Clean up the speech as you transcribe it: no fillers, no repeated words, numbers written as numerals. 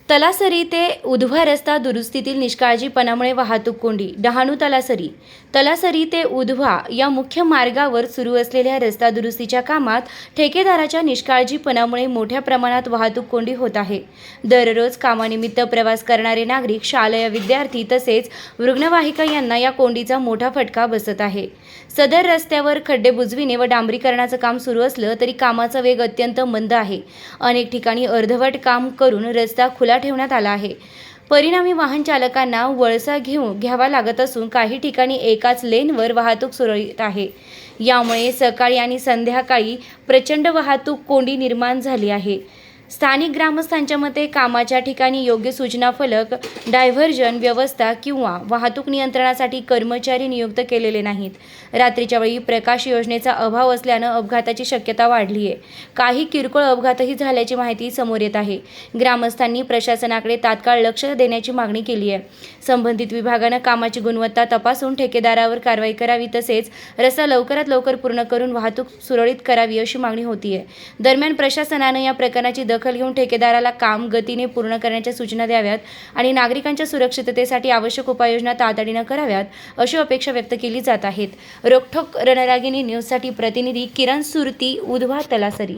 तलासरी ते उधवा रस्ता दुरुस्तीतील निष्काळजीपणामुळे वाहतूक कोंडी. डहाणू तलासरी ते उधवा या मुख्य मार्गावर सुरू असलेल्या रस्ता दुरुस्तीच्या कामात ठेकेदाराच्या निष्काळजीपणामुळे मोठ्या प्रमाणात वाहतूक कोंडी होत आहे. दररोज कामानिमित्त प्रवास करणारे नागरिक, शालेय विद्यार्थी तसेच रुग्णवाहिका यांना या कोंडीचा मोठा फटका बसत आहे. सदर रस्त्यावर खड्डे बुजविणे व डांबरीकरणाचं काम सुरू असलं तरी कामाचा वेग अत्यंत मंद आहे. अनेक ठिकाणी अर्धवट काम करून रस्ता खुला ठेवण्यात आला आहे. परिणामी वाहन चालकांना वळसा घ्यावा लागत असून काही ठिकाणी एकाच लेनवर वाहतूक सुरळीत आहे. यामुळे सकाळी आणि संध्याकाळी प्रचंड वाहतूक कोंडी निर्माण झाली आहे. स्थानिक ग्रामस्थांच्या मते कामाच्या ठिकाणी योग्य सूचना फलक, डायव्हर्जन व्यवस्था किंवा वाहतूक नियंत्रणासाठी कर्मचारी नियुक्त केलेले नाहीत. रात्रीच्या वेळी प्रकाश योजनेचा अभाव असल्यानं अपघाताची शक्यता वाढली आहे. काही किरकोळ अपघातही झाल्याची माहिती समोर येत आहे. ग्रामस्थांनी प्रशासनाकडे तात्काळ लक्ष देण्याची मागणी केली आहे. संबंधित विभागानं कामाची गुणवत्ता तपासून ठेकेदारावर कारवाई करावी तसेच रस्ता लवकरात लवकर पूर्ण करून वाहतूक सुरळीत करावी अशी मागणी होती आहे. दरम्यान प्रशासनानं या प्रकरणाची दखल घेऊन ठेकेदाराला काम गतीने पूर्ण करण्याच्या सूचना द्याव्यात आणि नागरिकांच्या सुरक्षिततेसाठी आवश्यक उपाययोजना तातडीनं कराव्यात अशी अपेक्षा व्यक्त केली जात आहेत. रोखोक रणरागिणी न्यूजसाठी प्रतिनिधी किरण सुरती, उधवा, तलासरी.